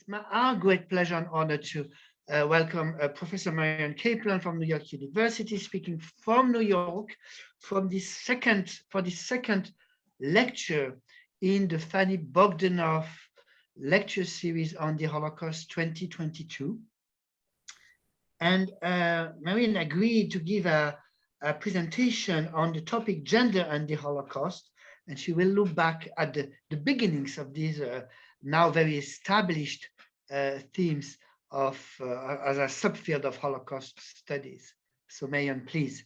Our great pleasure and honor to welcome Professor Marion Kaplan from New York University, speaking from New York, for the second lecture in the Fanny Bogdanow lecture series on the Holocaust 2022. And Marion agreed to give a presentation on the topic gender and the Holocaust, and she will look back at the beginnings of these now very established themes of as a subfield of Holocaust studies. So Marion, please.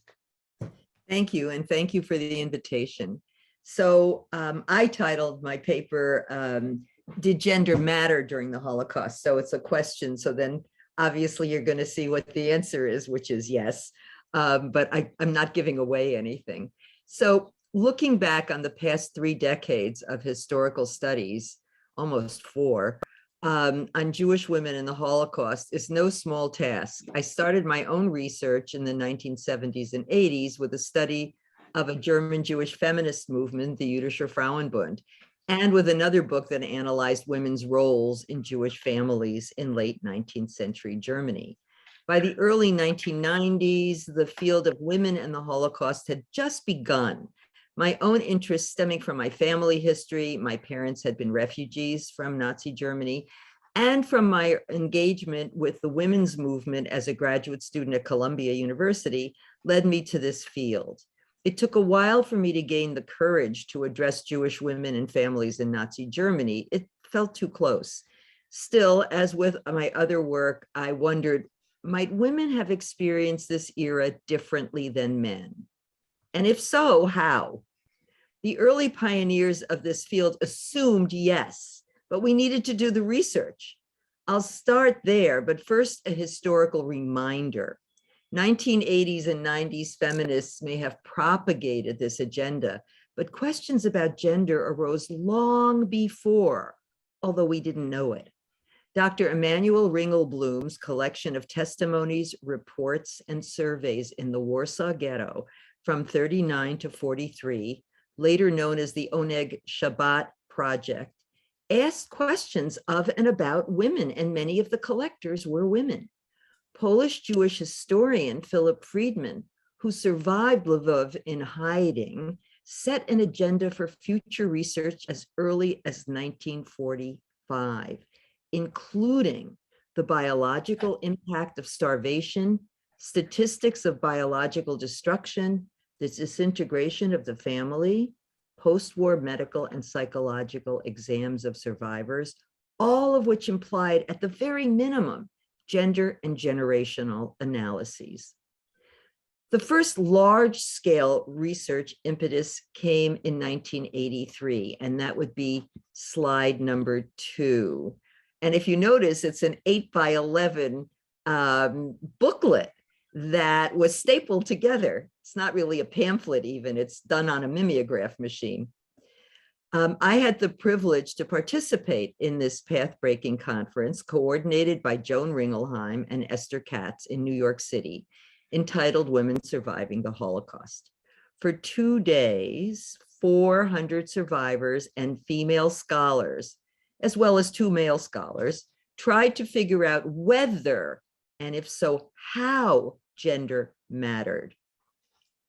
Thank you, and thank you for the invitation. So I titled my paper, Did Gender Matter During the Holocaust? So it's a question, so then obviously you're going to see what the answer is, which is yes, but I'm not giving away anything. So looking back on the past 3 decades of historical studies, almost 4, on Jewish women in the Holocaust is no small task. I started my own research in the 1970s and 80s with a study of a German Jewish feminist movement, the Jüdischer Frauenbund, and with another book that analyzed women's roles in Jewish families in late 19th century Germany. By the early 1990s, the field of women and the Holocaust had just begun. My own interest stemming from my family history, my parents had been refugees from Nazi Germany, and from my engagement with the women's movement as a graduate student at Columbia University, led me to this field. It took a while for me to gain the courage to address Jewish women and families in Nazi Germany. It felt too close. Still, as with my other work, I wondered, might women have experienced this era differently than men? And if so, how? The early pioneers of this field assumed yes, but we needed to do the research. I'll start there, but first a historical reminder. 1980s and 90s feminists may have propagated this agenda, but questions about gender arose long before, although we didn't know it. Dr. Emanuel Ringelblum's collection of testimonies, reports, and surveys in the Warsaw Ghetto from 39 to 43, later known as the Oneg Shabbat Project, asked questions of and about women, and many of the collectors were women. Polish Jewish historian Philip Friedman, who survived Lvov in hiding, set an agenda for future research as early as 1945, including the biological impact of starvation, statistics of biological destruction, the disintegration of the family, post-war medical and psychological exams of survivors, all of which implied at the very minimum gender and generational analyses. The first large-scale research impetus came in 1983, and that would be slide number 2. And if you notice, it's an 8x11 booklet that was stapled together. It's not really a pamphlet even, it's done on a mimeograph machine. I had the privilege to participate in this path-breaking conference coordinated by Joan Ringelheim and Esther Katz in New York City, entitled Women Surviving the Holocaust. For 2 days, 400 survivors and female scholars, as well as 2 male scholars, tried to figure out whether, and if so, how gender mattered.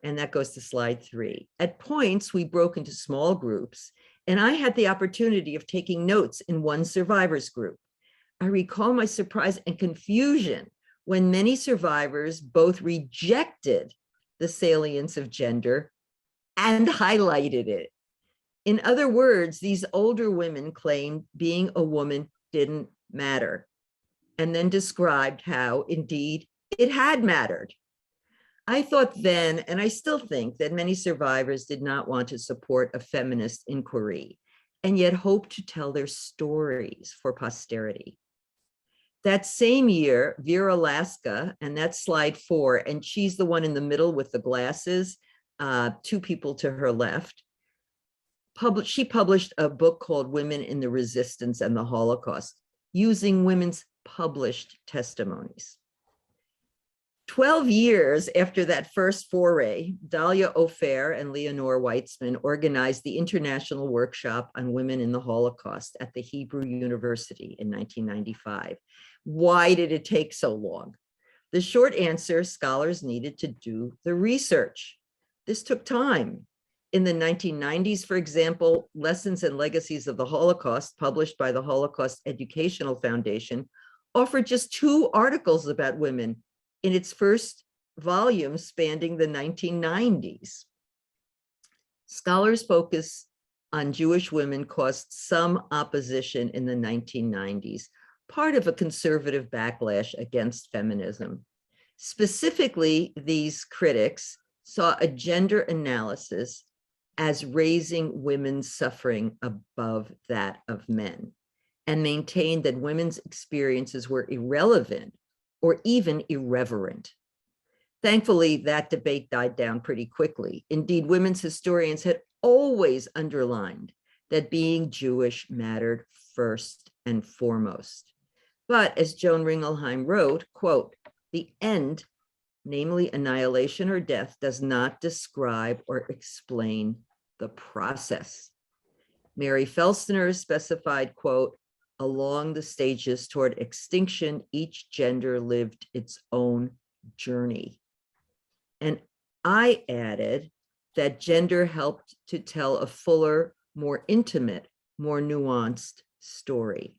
And that goes to slide 3. At points, we broke into small groups, and I had the opportunity of taking notes in one survivors group. I recall my surprise and confusion when many survivors both rejected the salience of gender and highlighted it. In other words, these older women claimed being a woman didn't matter, and then described how, indeed, it had mattered. I thought then, and I still think, that many survivors did not want to support a feminist inquiry, and yet hoped to tell their stories for posterity. That same year, Vera Laska, and that's slide 4, and she's the one in the middle with the glasses, 2 people to her left, she published a book called Women in the Resistance and the Holocaust, using women's published testimonies. 12 years after that first foray, Dahlia Ofer and Leonore Weitzman organized the International Workshop on Women in the Holocaust at the Hebrew University in 1995. Why did it take so long? The short answer, scholars needed to do the research. This took time. In the 1990s, for example, Lessons and Legacies of the Holocaust, published by the Holocaust Educational Foundation, offered just 2 articles about women in its first volume spanning the 1990s. Scholars' focus on Jewish women caused some opposition in the 1990s, part of a conservative backlash against feminism. Specifically, these critics saw a gender analysis as raising women's suffering above that of men, and maintained that women's experiences were irrelevant or even irreverent. Thankfully, that debate died down pretty quickly. Indeed, women's historians had always underlined that being Jewish mattered first and foremost. But as Joan Ringelheim wrote, quote, "The end, namely annihilation or death, does not describe or explain the process." Mary Felstner specified, quote, "Along the stages toward extinction, each gender lived its own journey." And I added that gender helped to tell a fuller, more intimate, more nuanced story.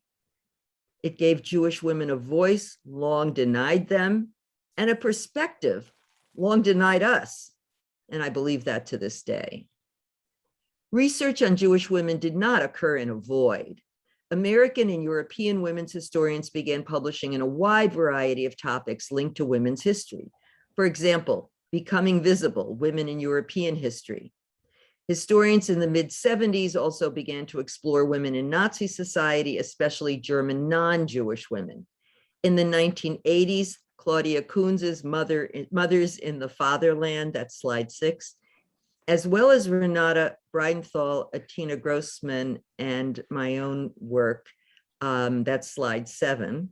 It gave Jewish women a voice long denied them, and a perspective long denied us. And I believe that to this day. Research on Jewish women did not occur in a void. American and European women's historians began publishing in a wide variety of topics linked to women's history. For example, Becoming Visible, Women in European History. Historians in the mid-70s also began to explore women in Nazi society, especially German non-Jewish women. In the 1980s, Claudia Kunz's Mothers in the Fatherland, that's slide 6, as well as Renata Breidenthal, Atina Grossman, and my own work, that's slide 7.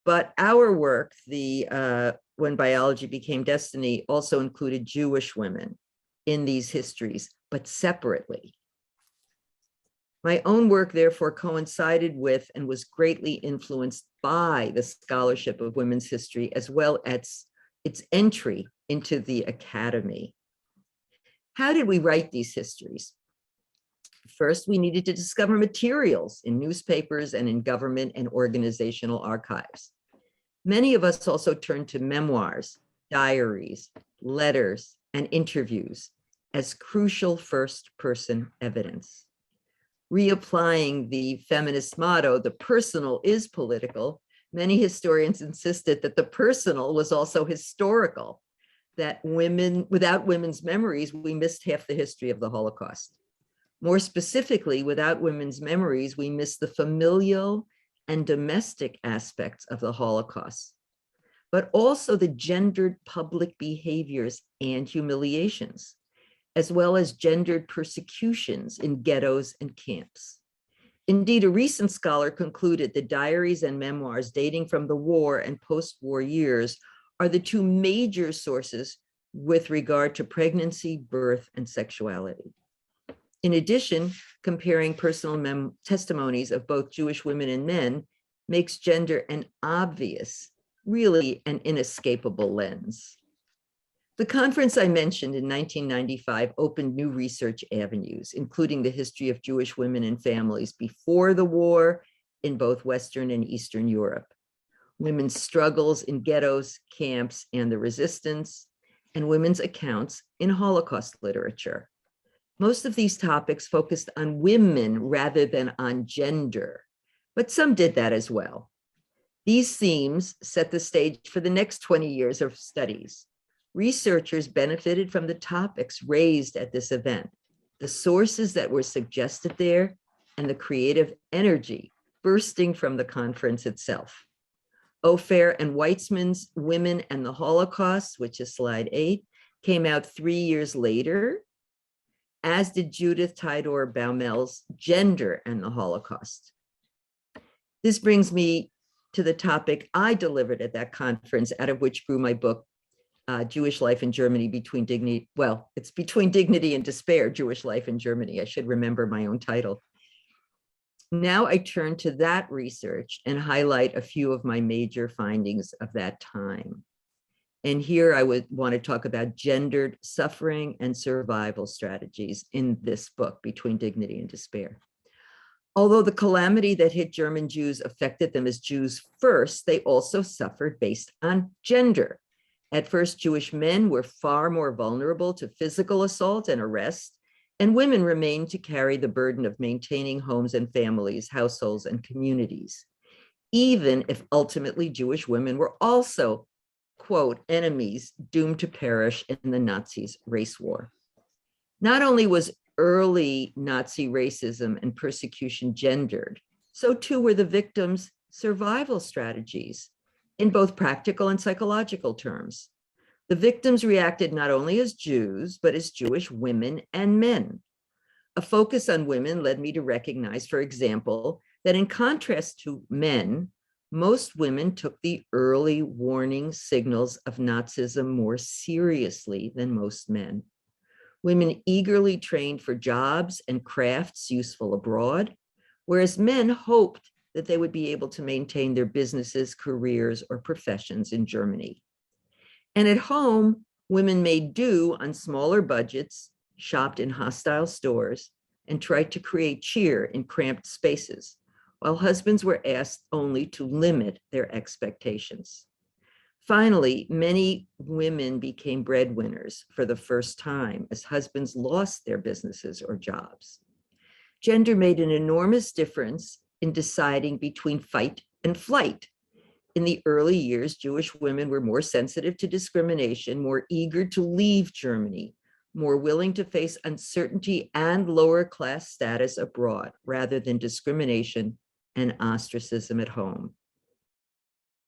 But our work, When Biology Became Destiny, also included Jewish women in these histories, but separately. My own work therefore coincided with and was greatly influenced by the scholarship of women's history, as well as its entry into the academy. How did we write these histories? First, we needed to discover materials in newspapers and in government and organizational archives. Many of us also turned to memoirs, diaries, letters, and interviews as crucial first-person evidence. Reapplying the feminist motto, "The personal is political," many historians insisted that the personal was also historical, that without women's memories, we missed half the history of the Holocaust. More specifically, without women's memories, we missed the familial and domestic aspects of the Holocaust, but also the gendered public behaviors and humiliations, as well as gendered persecutions in ghettos and camps. Indeed, a recent scholar concluded that diaries and memoirs dating from the war and post-war years are the 2 major sources with regard to pregnancy, birth, and sexuality. In addition, comparing personal testimonies of both Jewish women and men makes gender an obvious, really an inescapable lens. The conference I mentioned in 1995 opened new research avenues, including the history of Jewish women and families before the war in both Western and Eastern Europe, women's struggles in ghettos, camps, and the resistance, and women's accounts in Holocaust literature. Most of these topics focused on women rather than on gender, but some did that as well. These themes set the stage for the next 20 years of studies. Researchers benefited from the topics raised at this event, the sources that were suggested there, and the creative energy bursting from the conference itself. Ofer and Weitzman's Women and the Holocaust, which is slide 8, came out 3 years later, as did Judith Tidor Baumel's Gender and the Holocaust. This brings me to the topic I delivered at that conference, out of which grew my book, Jewish Life in Germany Between Dignity. Well, it's Between Dignity and Despair, Jewish Life in Germany. I should remember my own title. Now I turn to that research and highlight a few of my major findings of that time. And here I would want to talk about gendered suffering and survival strategies in this book, Between Dignity and Despair. Although the calamity that hit German Jews affected them as Jews first, they also suffered based on gender. At first, Jewish men were far more vulnerable to physical assault and arrest, and women remained to carry the burden of maintaining homes and families, households, and communities, even if ultimately Jewish women were also, quote, enemies doomed to perish in the Nazis' race war. Not only was early Nazi racism and persecution gendered, so too were the victims' survival strategies in both practical and psychological terms. The victims reacted not only as Jews, but as Jewish women and men. A focus on women led me to recognize, for example, that in contrast to men, most women took the early warning signals of Nazism more seriously than most men. Women eagerly trained for jobs and crafts useful abroad, whereas men hoped that they would be able to maintain their businesses, careers, or professions in Germany. And at home, women made do on smaller budgets, shopped in hostile stores, and tried to create cheer in cramped spaces, while husbands were asked only to limit their expectations. Finally, many women became breadwinners for the first time as husbands lost their businesses or jobs. Gender made an enormous difference in deciding between fight and flight. In the early years, Jewish women were more sensitive to discrimination, more eager to leave Germany, more willing to face uncertainty and lower class status abroad rather than discrimination and ostracism at home.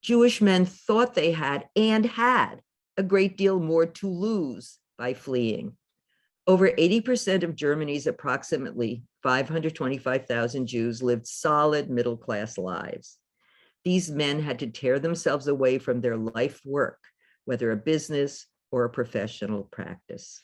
Jewish men thought they had and had a great deal more to lose by fleeing. Over 80% of Germany's approximately 525,000 Jews lived solid middle-class lives. These men had to tear themselves away from their life work, whether a business or a professional practice.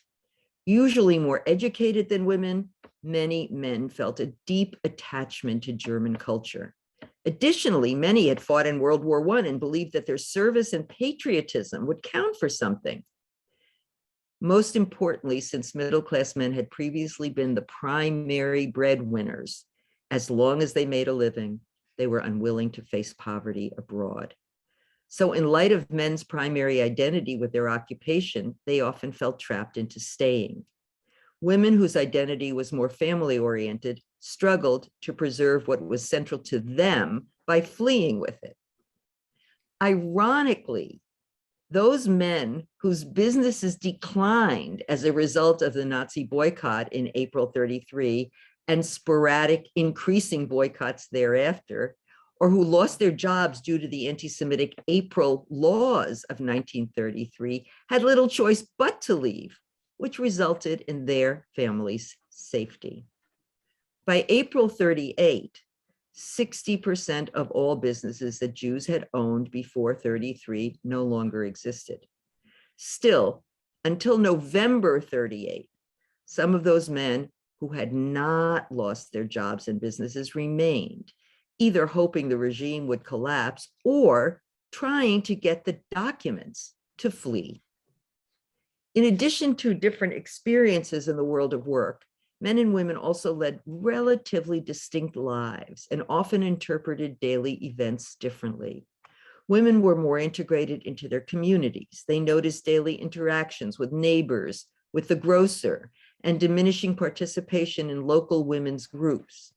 Usually more educated than women, many men felt a deep attachment to German culture. Additionally, many had fought in World War I and believed that their service and patriotism would count for something. Most importantly, since middle-class men had previously been the primary breadwinners, as long as they made a living, they were unwilling to face poverty abroad. So in light of men's primary identity with their occupation, they often felt trapped into staying. Women whose identity was more family-oriented struggled to preserve what was central to them by fleeing with it. Ironically, those men whose businesses declined as a result of the Nazi boycott in April 33 and sporadic increasing boycotts thereafter, or who lost their jobs due to the anti-Semitic April laws of 1933, had little choice but to leave, which resulted in their families' safety. By April 38, 60% of all businesses that Jews had owned before 33 no longer existed. Still, until November 38, some of those men who had not lost their jobs and businesses remained, either hoping the regime would collapse or trying to get the documents to flee. In addition to different experiences in the world of work, men and women also led relatively distinct lives and often interpreted daily events differently. Women were more integrated into their communities. They noticed daily interactions with neighbors, with the grocer, and diminishing participation in local women's groups.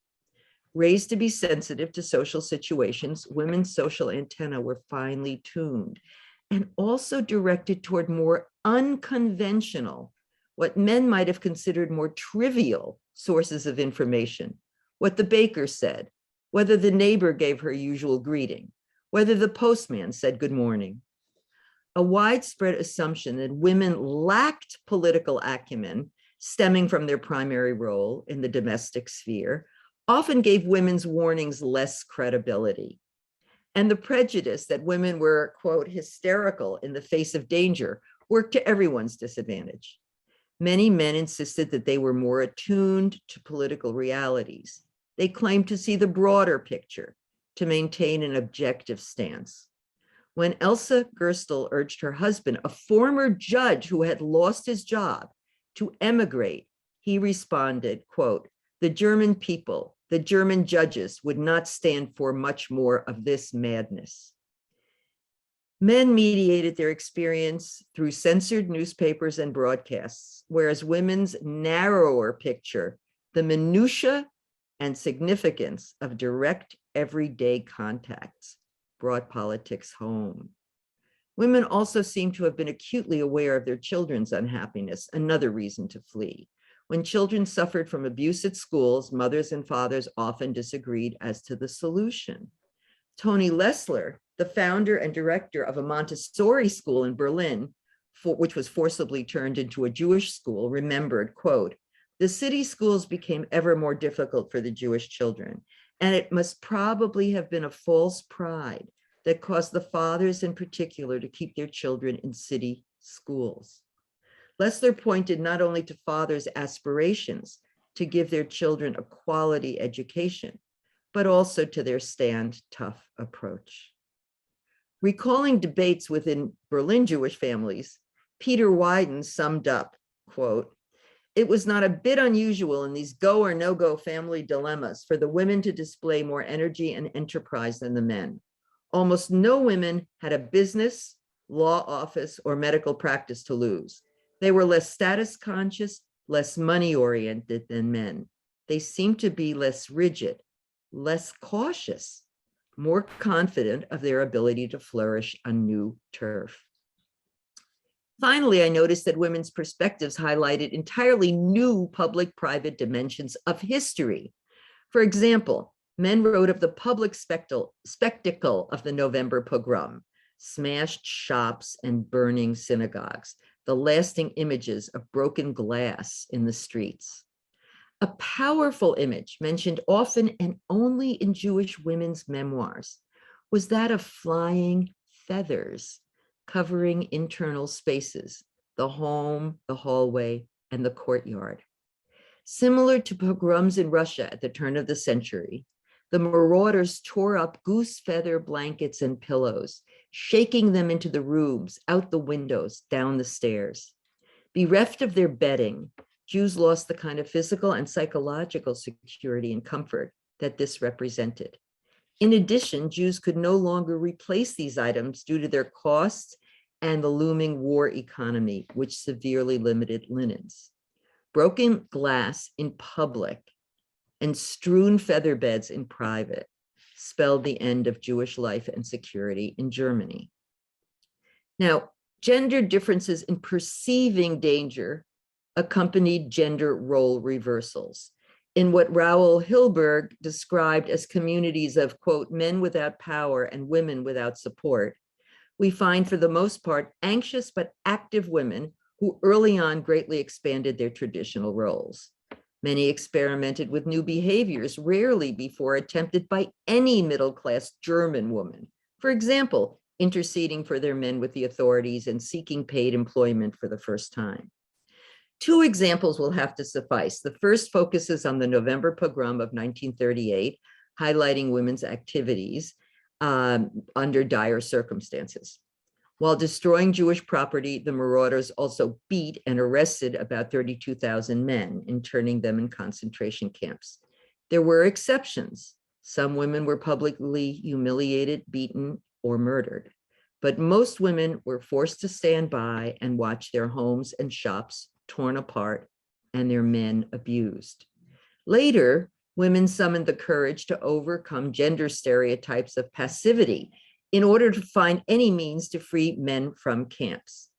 Raised to be sensitive to social situations, women's social antennae were finely tuned and also directed toward more unconventional, what men might have considered more trivial sources of information, what the baker said, whether the neighbor gave her usual greeting, whether the postman said good morning. A widespread assumption that women lacked political acumen stemming from their primary role in the domestic sphere often gave women's warnings less credibility. And the prejudice that women were, quote, hysterical in the face of danger worked to everyone's disadvantage. Many men insisted that they were more attuned to political realities. They claimed to see the broader picture, to maintain an objective stance. When Elsa Gerstel urged her husband, a former judge who had lost his job, to emigrate, he responded, quote, the German people, the German judges would not stand for much more of this madness. Men mediated their experience through censored newspapers and broadcasts, whereas women's narrower picture, the minutiae and significance of direct everyday contacts, brought politics home. Women also seem to have been acutely aware of their children's unhappiness, another reason to flee. When children suffered from abuse at schools, mothers and fathers often disagreed as to the solution. Tony Lessler, the founder and director of a Montessori school in Berlin, which was forcibly turned into a Jewish school, remembered, quote, the city schools became ever more difficult for the Jewish children, and it must probably have been a false pride that caused the fathers in particular to keep their children in city schools. Lessler pointed not only to fathers' aspirations to give their children a quality education, but also to their stand tough approach. Recalling debates within Berlin Jewish families, Peter Wyden summed up, quote, it was not a bit unusual in these go or no-go family dilemmas for the women to display more energy and enterprise than the men. Almost no women had a business, law office, or medical practice to lose. They were less status conscious, less money oriented than men. They seemed to be less rigid, less cautious, more confident of their ability to flourish on new turf. Finally, I noticed that women's perspectives highlighted entirely new public-private dimensions of history. For example, men wrote of the public spectacle of the November pogrom, smashed shops and burning synagogues, the lasting images of broken glass in the streets. A powerful image mentioned often and only in Jewish women's memoirs was that of flying feathers covering internal spaces, the home, the hallway, and the courtyard. Similar to pogroms in Russia at the turn of the century, the marauders tore up goose feather blankets and pillows, shaking them into the rooms, out the windows, down the stairs. Bereft of their bedding, Jews lost the kind of physical and psychological security and comfort that this represented. In addition, Jews could no longer replace these items due to their costs and the looming war economy, which severely limited linens. Broken glass in public and strewn feather beds in private spelled the end of Jewish life and security in Germany. Now, gender differences in perceiving danger accompanied gender role reversals in what Raoul Hilberg described as communities of, quote, men without power and women without support. We find, for the most part, anxious but active women who early on greatly expanded their traditional roles. Many experimented with new behaviors rarely before attempted by any middle-class German woman. For example, interceding for their men with the authorities and seeking paid employment for the first time. Two examples will have to suffice. The first focuses on the November pogrom of 1938, highlighting women's activities under dire circumstances. While destroying Jewish property, the marauders also beat and arrested about 32,000 men, interning them in concentration camps. There were exceptions. Some women were publicly humiliated, beaten, or murdered. But most women were forced to stand by and watch their homes and shops torn apart and their men abused. Later, women summoned the courage to overcome gender stereotypes of passivity in order to find any means to free men from camps.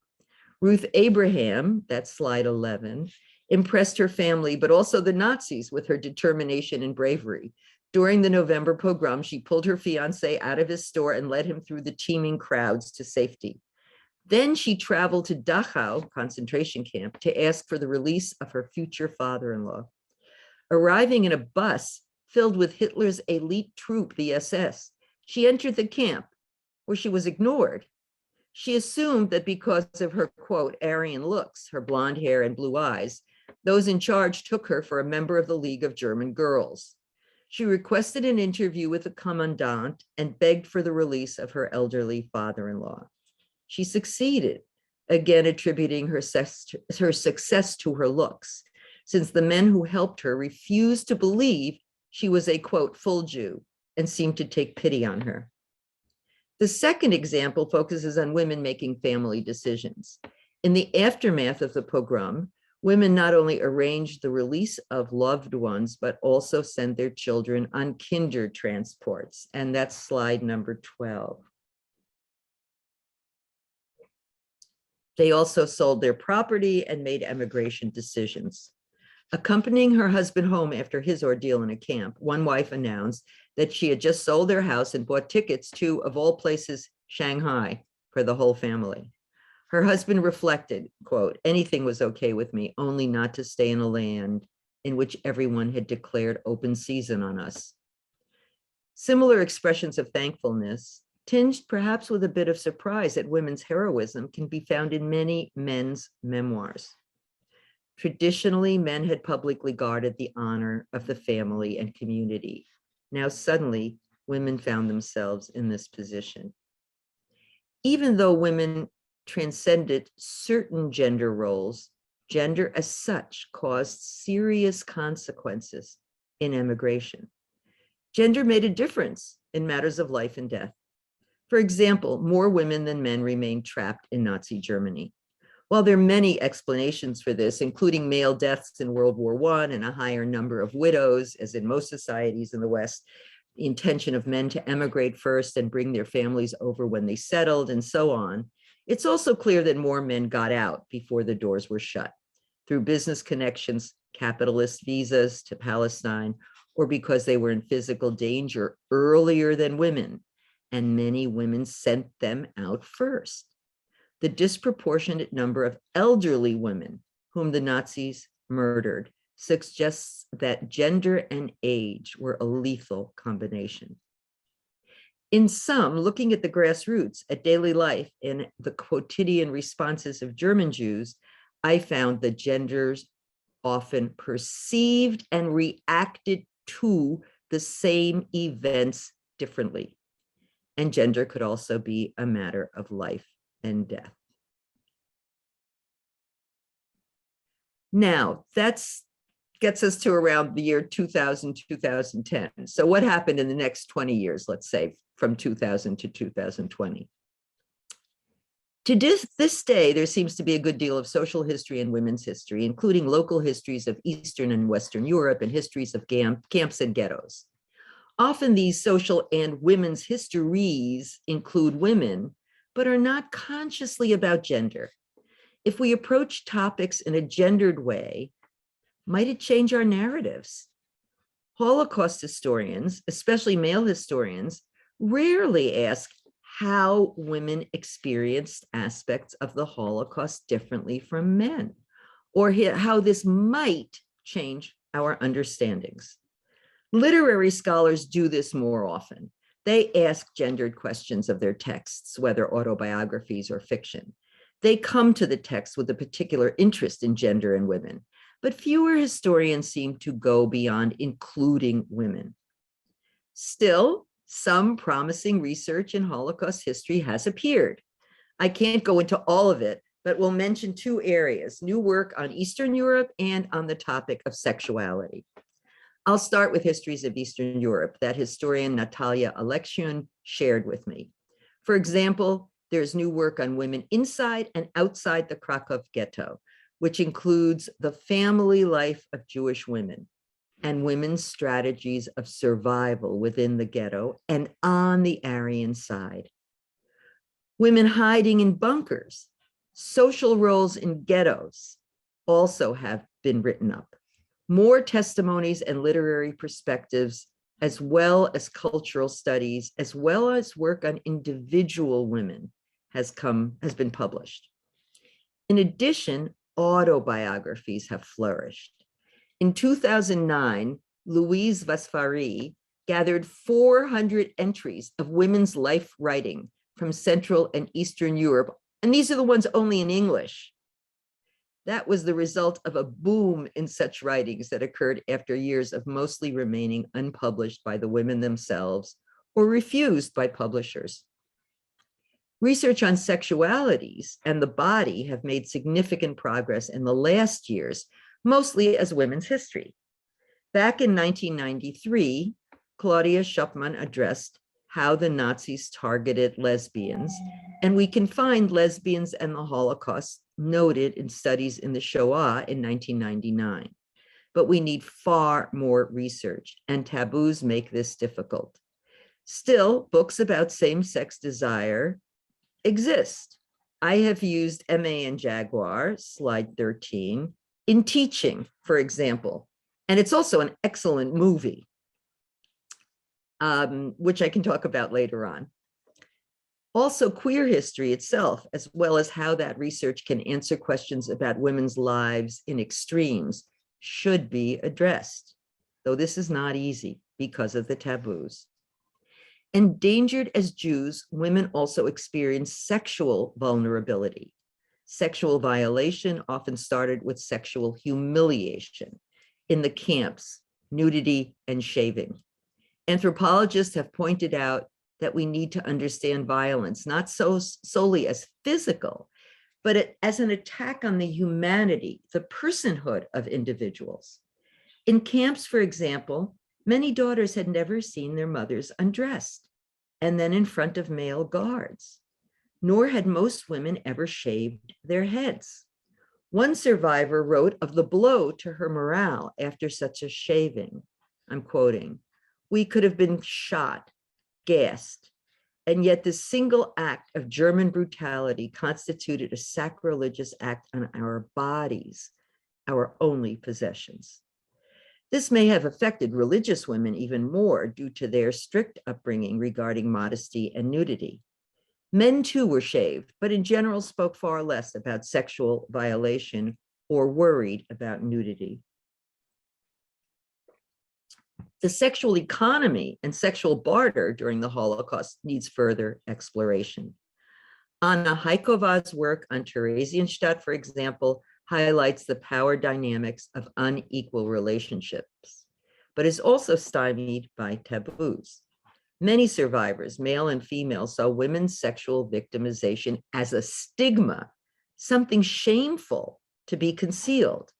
Ruth Abraham, that's slide 11, impressed her family, but also the Nazis with her determination and bravery. During the November pogrom, she pulled her fiancé out of his store and led him through the teeming crowds to safety. Then she traveled to Dachau concentration camp to ask for the release of her future father-in-law. Arriving in a bus filled with Hitler's elite troop, the SS, She entered the camp where she was ignored. She assumed that because of her, quote, Aryan looks, her blonde hair and blue eyes, those in charge took her for a member of the League of German Girls. She requested an interview with the commandant and begged for the release of her elderly father-in-law. She succeeded, again attributing her success to her looks, since the men who helped her refused to believe she was a, quote, full Jew and seemed to take pity on her. The second example focuses on women making family decisions. In the aftermath of the pogrom, women not only arranged the release of loved ones, but also sent their children on kinder transports. And that's slide number 12. They also sold their property and made emigration decisions. Accompanying her husband home after his ordeal in a camp, one wife announced that she had just sold their house and bought tickets to, of all places, Shanghai for the whole family. Her husband reflected, quote, anything was okay with me, only not to stay in a land in which everyone had declared open season on us. Similar expressions of thankfulness, tinged perhaps with a bit of surprise at women's heroism, can be found in many men's memoirs. Traditionally, men had publicly guarded the honor of the family and community. Now, suddenly, women found themselves in this position. Even though women transcended certain gender roles, gender as such caused serious consequences in emigration. Gender made a difference in matters of life and death. For example, more women than men remained trapped in Nazi Germany. While there are many explanations for this, including male deaths in World War I and a higher number of widows, as in most societies in the West, the intention of men to emigrate first and bring their families over when they settled, and so on, it's also clear that more men got out before the doors were shut, through business connections, capitalist visas to Palestine, or because they were in physical danger earlier than women, and many women sent them out first. The disproportionate number of elderly women whom the Nazis murdered suggests that gender and age were a lethal combination. In sum, looking at the grassroots, at daily life, and the quotidian responses of German Jews, I found that genders often perceived and reacted to the same events differently. And gender could also be a matter of life and death. Now, that gets us to around the year 2000, 2010. So what happened in the next 20 years, let's say, from 2000 to 2020? To this day, there seems to be a good deal of social history and women's history, including local histories of Eastern and Western Europe and histories of camps and ghettos. Often these social and women's histories include women, but are not consciously about gender. If we approach topics in a gendered way, might it change our narratives? Holocaust historians, especially male historians, rarely ask how women experienced aspects of the Holocaust differently from men, or how this might change our understandings. Literary scholars do this more often. They ask gendered questions of their texts, whether autobiographies or fiction. They come to the text with a particular interest in gender and women, but fewer historians seem to go beyond including women. Still, some promising research in Holocaust history has appeared. I can't go into all of it, but we'll mention two areas: new work on Eastern Europe and on the topic of sexuality. I'll start with histories of Eastern Europe that historian Natalia Alexian shared with me. For example, there's new work on women inside and outside the Krakow ghetto, which includes the family life of Jewish women and women's strategies of survival within the ghetto and on the Aryan side. Women hiding in bunkers, social roles in ghettos also have been written up. More testimonies and literary perspectives, as well as cultural studies, as well as work on individual women has been published. In addition, autobiographies have flourished. In 2009, Louise Vasfari gathered 400 entries of women's life writing from Central and Eastern Europe, and these are the ones only in English. That was the result of a boom in such writings that occurred after years of mostly remaining unpublished by the women themselves or refused by publishers. Research on sexualities and the body have made significant progress in the last years, mostly as women's history. Back in 1993, Claudia Schuppmann addressed how the Nazis targeted lesbians, and we can find lesbians and the Holocaust noted in studies in the Shoah in 1999. But we need far more research, and taboos make this difficult. Still, books about same-sex desire exist. I have used MA and Jaguar, slide 13, in teaching, for example, and it's also an excellent movie, which I can talk about later on. Also, queer history itself, as well as how that research can answer questions about women's lives in extremes, should be addressed, though this is not easy because of the taboos. Endangered as Jews, women also experience sexual vulnerability. Sexual violation often started with sexual humiliation in the camps, nudity, and shaving. Anthropologists have pointed out that we need to understand violence, not solely as physical, but as an attack on the humanity, the personhood of individuals. In camps, for example, many daughters had never seen their mothers undressed and then in front of male guards, nor had most women ever shaved their heads. One survivor wrote of the blow to her morale after such a shaving. I'm quoting, "We could have been shot, gassed, and yet this single act of German brutality constituted a sacrilegious act on our bodies, our only possessions." This may have affected religious women even more due to their strict upbringing regarding modesty and nudity. Men too were shaved, but in general spoke far less about sexual violation or worried about nudity. The sexual economy and sexual barter during the Holocaust needs further exploration. Anna Heikova's work on Theresienstadt, for example, highlights the power dynamics of unequal relationships, but is also stymied by taboos. Many survivors, male and female, saw women's sexual victimization as a stigma, something shameful to be concealed.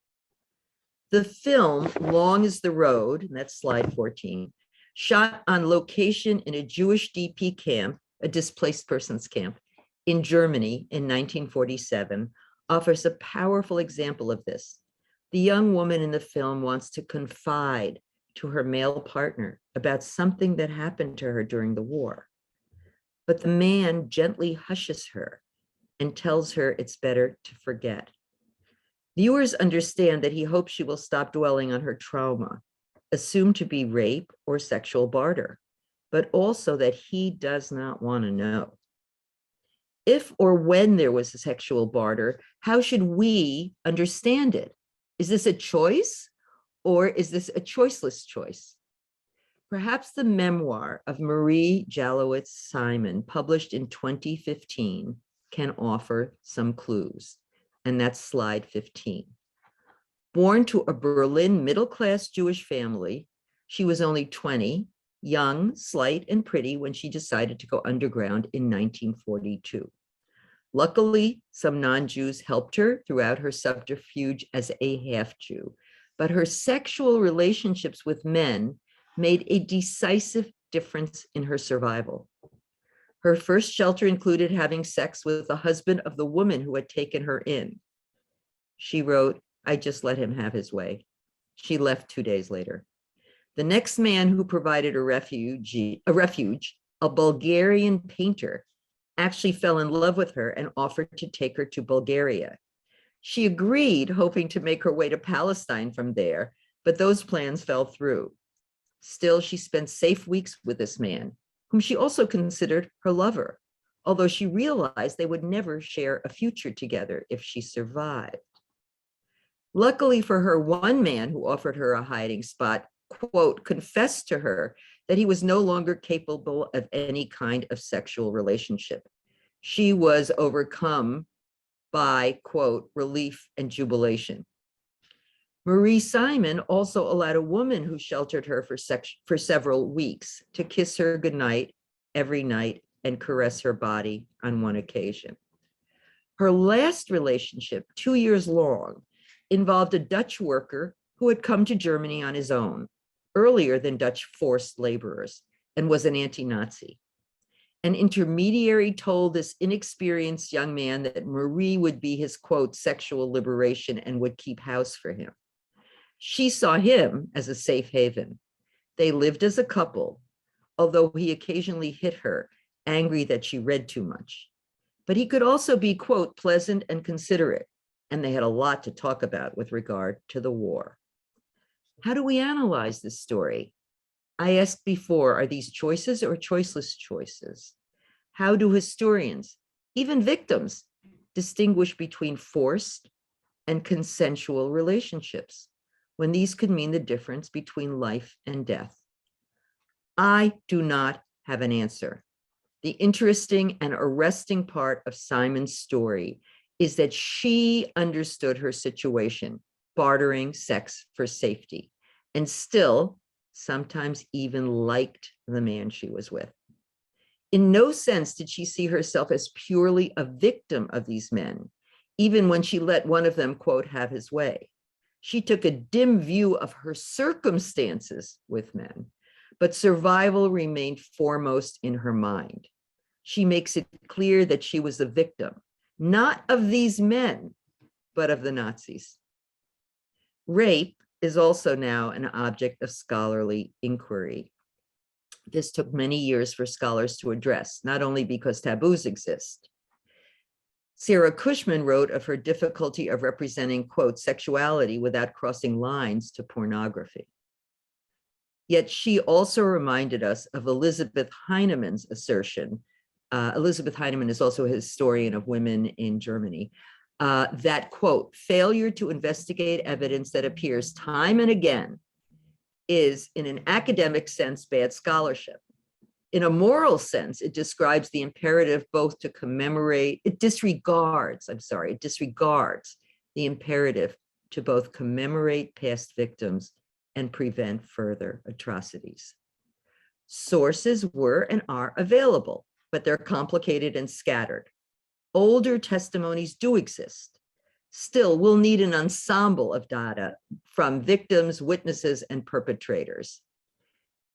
The film, Long is the Road, and that's slide 14, shot on location in a Jewish DP camp, a displaced persons camp, in Germany in 1947, offers a powerful example of this. The young woman in the film wants to confide to her male partner about something that happened to her during the war. But the man gently hushes her and tells her it's better to forget. Viewers understand that he hopes she will stop dwelling on her trauma, assumed to be rape or sexual barter, but also that he does not want to know. If or when there was a sexual barter, how should we understand it? Is this a choice, or is this a choiceless choice? Perhaps the memoir of Marie Jalowitz Simon, published in 2015, can offer some clues, and that's slide 15. Born to a Berlin middle-class Jewish family, she was only 20, young, slight, and pretty when she decided to go underground in 1942. Luckily, some non-Jews helped her throughout her subterfuge as a half-Jew, but her sexual relationships with men made a decisive difference in her survival. Her first shelter included having sex with the husband of the woman who had taken her in. She wrote, "I just let him have his way." She left 2 days later. The next man who provided a refuge, a Bulgarian painter, actually fell in love with her and offered to take her to Bulgaria. She agreed, hoping to make her way to Palestine from there, but those plans fell through. Still, she spent safe weeks with this man, whom she also considered her lover, although she realized they would never share a future together if she survived. Luckily for her, one man who offered her a hiding spot, quote, confessed to her that he was no longer capable of any kind of sexual relationship. She was overcome by, quote, relief and jubilation. Marie Simon also allowed a woman who sheltered her for several weeks to kiss her goodnight every night and caress her body on one occasion. Her last relationship, 2 years long, involved a Dutch worker who had come to Germany on his own, earlier than Dutch forced laborers, and was an anti-Nazi. An intermediary told this inexperienced young man that Marie would be his, quote, sexual liberation and would keep house for him. She saw him as a safe haven. They lived as a couple, although he occasionally hit her, angry that she read too much. But he could also be, quote, pleasant and considerate, and they had a lot to talk about with regard to the war. How do we analyze this story? I asked before, are these choices or choiceless choices? How do historians, even victims, distinguish between forced and consensual relationships when these could mean the difference between life and death? I do not have an answer. The interesting and arresting part of Simon's story is that she understood her situation, bartering sex for safety, and still sometimes even liked the man she was with. In no sense did she see herself as purely a victim of these men, even when she let one of them, quote, have his way. She took a dim view of her circumstances with men, but survival remained foremost in her mind. She makes it clear that she was a victim, not of these men, but of the Nazis. Rape is also now an object of scholarly inquiry. This took many years for scholars to address, not only because taboos exist. Sarah Cushman wrote of her difficulty of representing, quote, sexuality without crossing lines to pornography. Yet she also reminded us of Elizabeth Heinemann's assertion. Elizabeth Heinemann is also a historian of women in Germany, that, quote, failure to investigate evidence that appears time and again is, in an academic sense, bad scholarship. In a moral sense, it describes the imperative both to commemorate, it disregards the imperative to both commemorate past victims and prevent further atrocities. Sources were and are available, but they're complicated and scattered. Older testimonies do exist. Still, we'll need an ensemble of data from victims, witnesses, and perpetrators.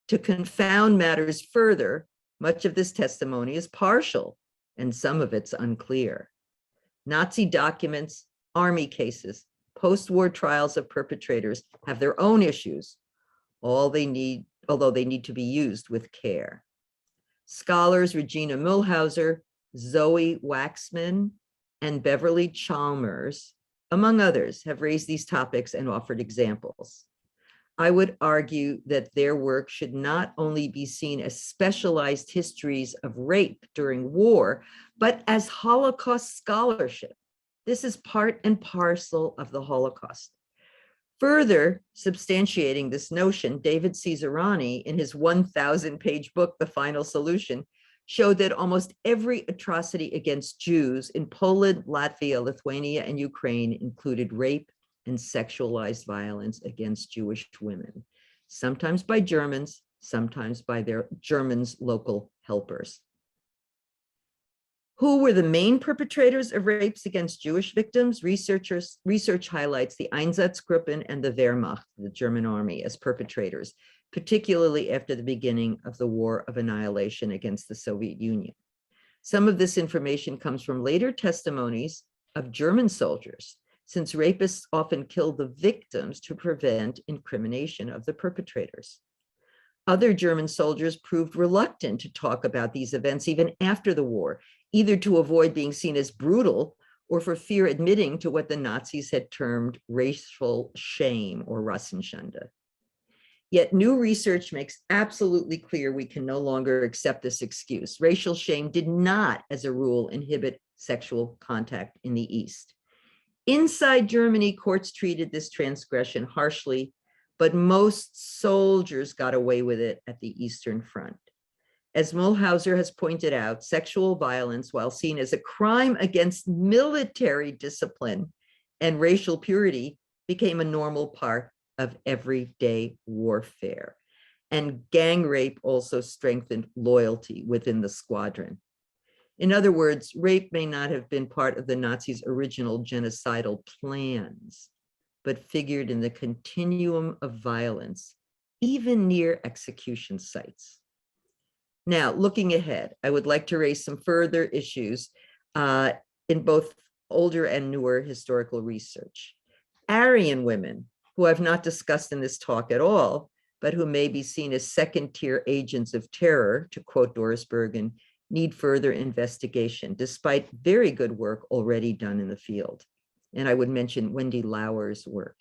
To confound matters further, much of this testimony is partial, and some of it's unclear. Nazi documents, army cases, post-war trials of perpetrators have their own issues, although they need to be used with care. Scholars Regina Mühlhauser, Zoe Waxman, and Beverly Chalmers, among others, have raised these topics and offered examples. I would argue that their work should not only be seen as specialized histories of rape during war, but as Holocaust scholarship. This is part and parcel of the Holocaust. Further substantiating this notion, David Cesarani, in his 1,000-page book, The Final Solution, showed that almost every atrocity against Jews in Poland, Latvia, Lithuania, and Ukraine included rape and sexualized violence against Jewish women, sometimes by Germans, sometimes by their Germans' local helpers. Who were the main perpetrators of rapes against Jewish victims? Research highlights the Einsatzgruppen and the Wehrmacht, the German army, as perpetrators, particularly after the beginning of the War of Annihilation against the Soviet Union. Some of this information comes from later testimonies of German soldiers, since rapists often killed the victims to prevent incrimination of the perpetrators. Other German soldiers proved reluctant to talk about these events even after the war, either to avoid being seen as brutal or for fear admitting to what the Nazis had termed racial shame or Rassenschande. Yet new research makes absolutely clear we can no longer accept this excuse. Racial shame did not, as a rule, inhibit sexual contact in the East. Inside Germany, courts treated this transgression harshly, but most soldiers got away with it at the Eastern Front. As Mulhauser has pointed out, sexual violence, while seen as a crime against military discipline and racial purity, became a normal part of everyday warfare. And gang rape also strengthened loyalty within the squadron. In other words, rape may not have been part of the Nazis' original genocidal plans, but figured in the continuum of violence, even near execution sites. Now, looking ahead, I would like to raise some further issues in both older and newer historical research. Aryan women, who I've not discussed in this talk at all, but who may be seen as second-tier agents of terror, to quote Doris Bergen, need further investigation, despite very good work already done in the field. And I would mention Wendy Lauer's work.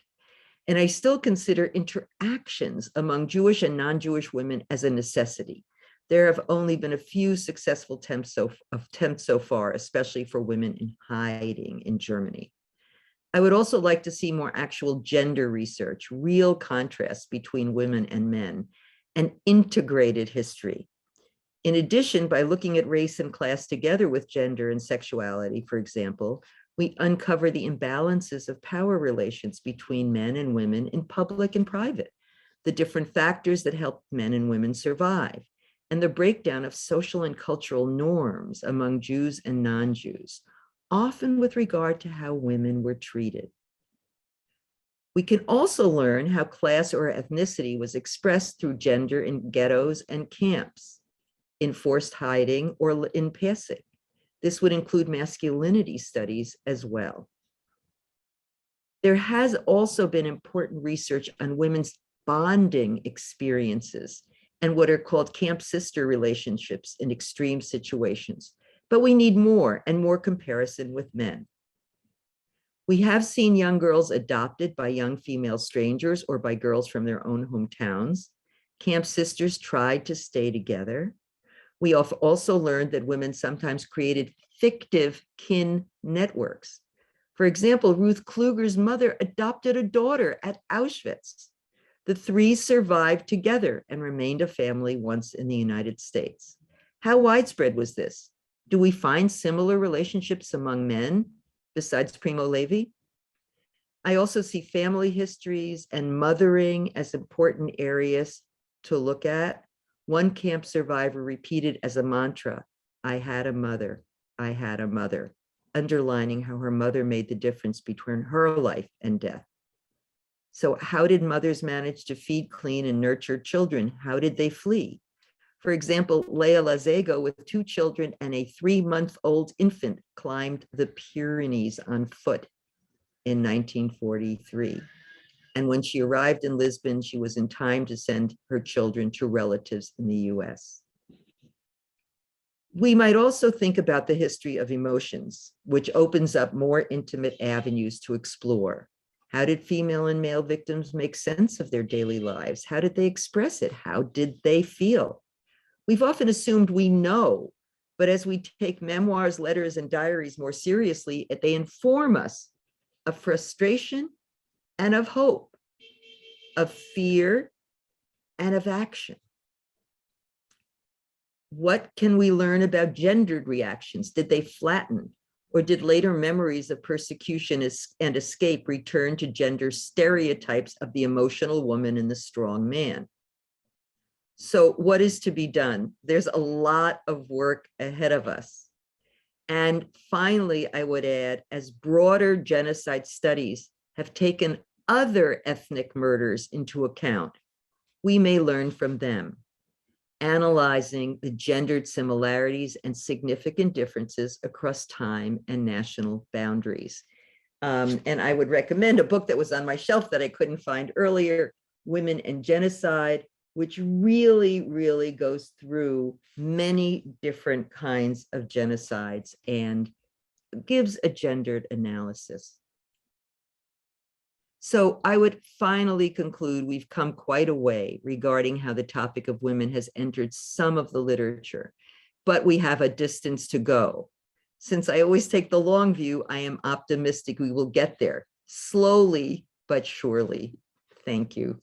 And I still consider interactions among Jewish and non-Jewish women as a necessity. There have only been a few successful attempts so far, especially for women in hiding in Germany. I would also like to see more actual gender research, real contrasts between women and men, and integrated history. In addition, by looking at race and class together with gender and sexuality, for example, we uncover the imbalances of power relations between men and women in public and private, the different factors that help men and women survive, and the breakdown of social and cultural norms among Jews and non-Jews, often with regard to how women were treated. We can also learn how class or ethnicity was expressed through gender in ghettos and camps, in forced hiding or in passing. This would include masculinity studies as well. There has also been important research on women's bonding experiences and what are called camp sister relationships in extreme situations. But we need more and more comparison with men. We have seen young girls adopted by young female strangers or by girls from their own hometowns. Camp sisters tried to stay together. We have also learned that women sometimes created fictive kin networks. For example, Ruth Kluger's mother adopted a daughter at Auschwitz. The three survived together and remained a family once in the United States. How widespread was this? Do we find similar relationships among men besides Primo Levi? I also see family histories and mothering as important areas to look at. One camp survivor repeated as a mantra, "I had a mother, I had a mother," underlining how her mother made the difference between her life and death. So how did mothers manage to feed, clean, and nurture children? How did they flee? For example, Leah Lazego, with 2 children and a 3-month-old infant, climbed the Pyrenees on foot in 1943. And when she arrived in Lisbon, she was in time to send her children to relatives in the US. We might also think about the history of emotions, which opens up more intimate avenues to explore. How did female and male victims make sense of their daily lives? How did they express it? How did they feel? We've often assumed we know, but as we take memoirs, letters, and diaries more seriously, they inform us of frustration and of hope, of fear and of action. What can we learn about gendered reactions? Did they flatten? Or did later memories of persecution and escape return to gender stereotypes of the emotional woman and the strong man? So what is to be done? There's a lot of work ahead of us. And finally, I would add, as broader genocide studies have taken other ethnic murders into account, we may learn from them, analyzing the gendered similarities and significant differences across time and national boundaries. And I would recommend a book that was on my shelf that I couldn't find earlier, Women and Genocide, which really goes through many different kinds of genocides and gives a gendered analysis. So I would finally conclude we've come quite a way regarding how the topic of women has entered some of the literature, but we have a distance to go. Since I always take the long view, I am optimistic we will get there, slowly but surely. Thank you.